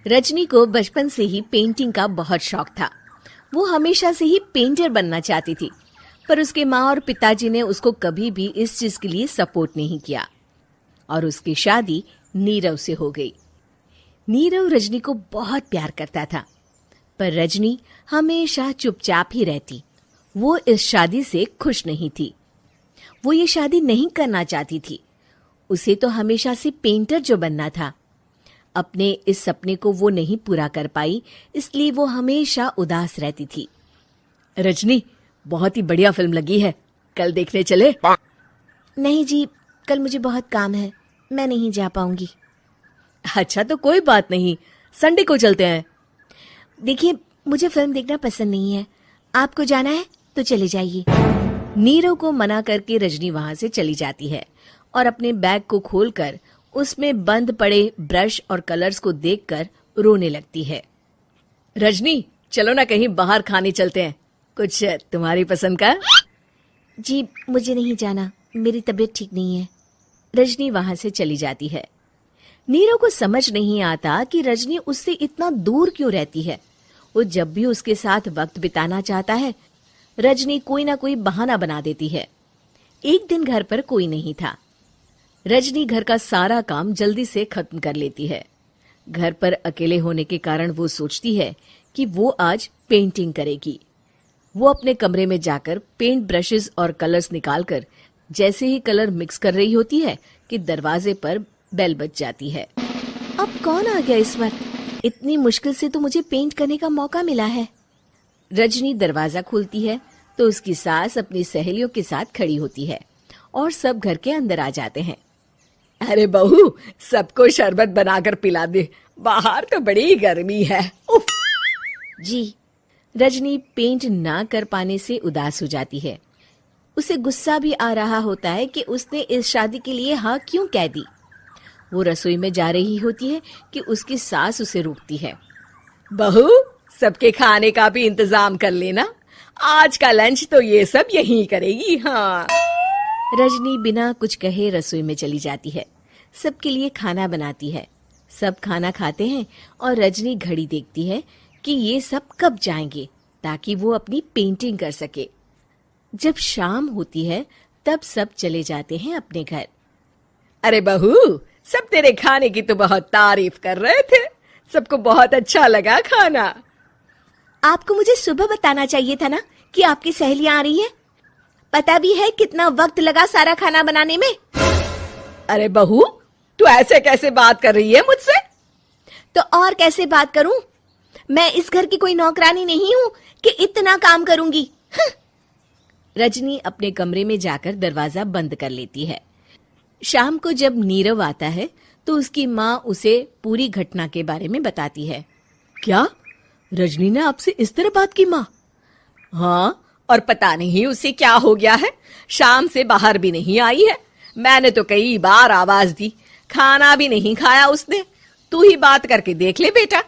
रजनी को बचपन से ही पेंटिंग का बहुत शौक था। वो हमेशा से ही पेंटर बनना चाहती थी, पर उसके माँ और पिताजी ने उसको कभी भी इस चीज के लिए सपोर्ट नहीं किया और उसकी शादी नीरव से हो गई। नीरव रजनी को बहुत प्यार करता था, पर रजनी हमेशा चुपचाप ही रहती। वो इस शादी से खुश नहीं थी। वो ये शादी नहीं करना चाहती थी। उसे तो हमेशा से पेंटर जो बनना था। अपने इस सपने को वो नहीं पूरा कर पाई, इसलिए वो हमेशा उदास रहती थी। रजनी, बहुत ही बढ़िया फिल्म लगी है, कल देखने चले? नहीं जी, कल मुझे बहुत काम है, मैं नहीं जा पाऊंगी। अच्छा तो कोई बात नहीं, संडे को चलते हैं। देखिए, मुझे फिल्म देखना पसंद नहीं है। आपको जाना है तो चले जाइए। नीरव को मना करके रजनी वहां से चली जाती है और अपने बैग को खोलकर उसमें बंद पड़े ब्रश और कलर्स को देखकर रोने लगती है। रजनी, चलो ना कहीं बाहर खाने चलते हैं, कुछ तुम्हारी पसंद का। जी, मुझे नहीं जाना, मेरी तबीयत ठीक नहीं है। रजनी वहां से चली जाती है। नीरव को समझ नहीं आता कि रजनी उससे इतना दूर क्यों रहती है। वो जब भी उसके साथ वक्त बिताना चाहता है, रजनी कोई ना कोई बहाना बना देती है। एक दिन घर पर कोई नहीं था। रजनी घर का सारा काम जल्दी से खत्म कर लेती है। घर पर अकेले होने के कारण वो सोचती है कि वो आज पेंटिंग करेगी। वो अपने कमरे में जाकर पेंट ब्रशेस और कलर्स निकालकर जैसे ही कलर मिक्स कर रही होती है कि दरवाजे पर बेल बज जाती है। अब कौन आ गया इस वक्त? इतनी मुश्किल से तो मुझे पेंट करने का मौका मिला है। रजनी दरवाजा खोलती है तो उसकी सास अपनी सहेलियों के साथ खड़ी होती है और सब घर के अंदर आ जाते हैं। अरे बहू, सबको शरबत बनाकर पिला दे, बाहर तो बड़ी गर्मी है। उफ। जी। रजनी पेंट ना कर पाने से उदास हो जाती है। उसे गुस्सा भी आ रहा होता है कि उसने इस शादी के लिए हाँ क्यों कह दी। वो रसोई में जा रही होती है कि उसकी सास उसे रोकती है। बहू, सबके खाने का भी इंतजाम कर लेना, आज का लंच तो ये सब यहीं करेगी। हाँ। रजनी बिना कुछ कहे रसोई में चली जाती है। सबके लिए खाना बनाती है। सब खाना खाते हैं और रजनी घड़ी देखती है कि ये सब कब जाएंगे ताकि वो अपनी पेंटिंग कर सके। जब शाम होती है तब सब चले जाते हैं अपने घर। अरे बहू, सब तेरे खाने की तो बहुत तारीफ कर रहे थे, सबको बहुत अच्छा लगा खाना। आपको मुझे सुबह बताना चाहिए था ना कि आपकी सहेलियां आ रही हैं। पता भी है कितना वक्त लगा सारा खाना बनाने में। अरे बहू, तू ऐसे कैसे बात कर रही है मुझसे? तो और कैसे बात करूं? मैं इस घर की कोई नौकरानी नहीं हूं कि इतना काम करूंगी। रजनी अपने कमरे में जाकर दरवाजा बंद कर लेती है। शाम को जब नीरव आता है तो उसकी माँ उसे पूरी घटना के बारे में बताती है। क्या रजनी ने आपसे इस तरह बात की माँ? हाँ, और पता नहीं उसे क्या हो गया है, शाम से बाहर भी नहीं आई है। मैंने तो कई बार आवाज दी, खाना भी नहीं खाया उसने। तू ही बात करके देख ले बेटा।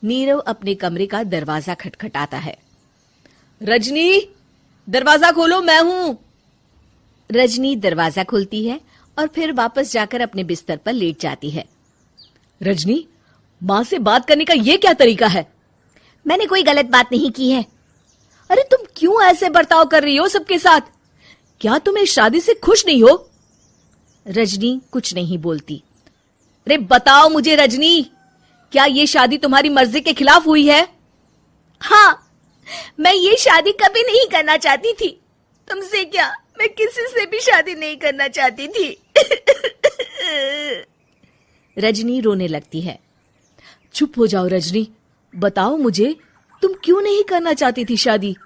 नीरव अपने कमरे का दरवाजा खटखटाता है। रजनी, दरवाजा खोलो, मैं हूं। रजनी दरवाजा खोलती है और फिर वापस जाकर अपने बिस्तर पर लेट जाती है। रजनी, माँ से बात करने का ये क्या तरीका है? मैंने कोई गलत बात नहीं की है। अरे तुम क्यों ऐसे बर्ताव कर रही हो सबके साथ? क्या तुम इस शादी से खुश नहीं हो? रजनी कुछ नहीं बोलती। अरे बताओ मुझे रजनी, क्या ये शादी तुम्हारी मर्जी के खिलाफ हुई है? हाँ, मैं ये शादी कभी नहीं करना चाहती थी। तुमसे क्या, मैं किसी से भी शादी नहीं करना चाहती थी। रजनी रोने लगती है। चुप हो जाओ रजनी, बताओ मुझे, तुम क्यों नहीं करना चाहती थी शादी?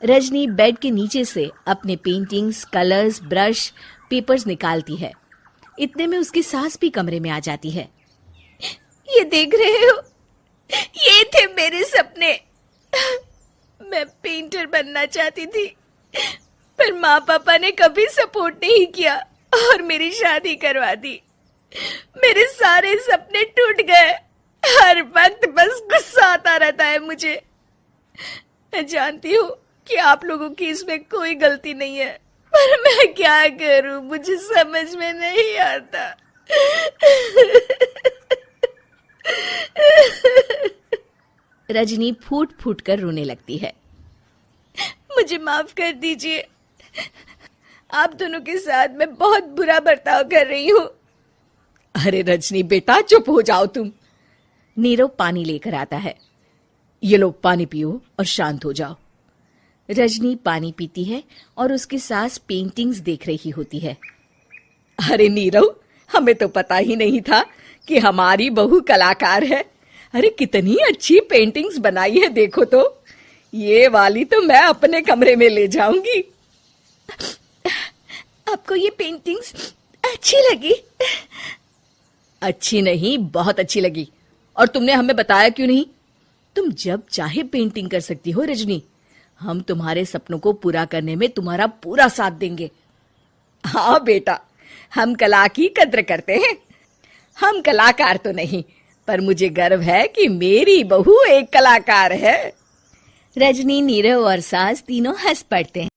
रजनी बेड के नीचे से अपने पेंटिंग्स, कलर्स, ब्रश, पेपर्स निकालती है। इतने में उसकी सास भी कमरे में आ जाती है। ये देख रहे हो, ये थे मेरे सपने। मैं पेंटर बनना चाहती थी, पर माँ पापा ने कभी सपोर्ट नहीं किया और मेरी शादी करवा दी। मेरे सारे सपने टूट गए। हर वक्त बस गुस्सा आता रहता है मुझे। मैं जानती हूँ कि आप लोगों की इसमें कोई गलती नहीं है, पर मैं क्या करूँ, मुझे समझ में नहीं आता। रजनी फूट फूट कर रोने लगती है। मुझे माफ कर दीजिए, आप दोनों के साथ मैं बहुत बुरा बर्ताव कर रही हूँ। अरे रजनी बेटा, चुप हो जाओ तुम। नीरव पानी लेकर आता है। ये लो पानी पियो और शांत हो जाओ। रजनी पानी पीती है और उसकी सास पेंटिंग्स देख रही होती है। अरे नीरव, हमें तो पता ही नहीं था कि हमारी बहू कलाकार है। अरे कितनी अच्छी पेंटिंग्स बनाई है, देखो तो। ये वाली तो मैं अपने कमरे में ले जाऊंगी। आपको ये पेंटिंग्स अच्छी लगी? अच्छी नहीं, बहुत अच्छी लगी। और तुमने हमें बताया क्यों नहीं? तुम जब चाहे पेंटिंग कर सकती हो रजनी। हम तुम्हारे सपनों को पूरा करने में तुम्हारा पूरा साथ देंगे। हाँ बेटा, हम कला की कद्र करते हैं। हम कलाकार तो नहीं, पर मुझे गर्व है कि मेरी बहू एक कलाकार है। रजनी, नीरव और सास तीनों हंस पड़ते हैं।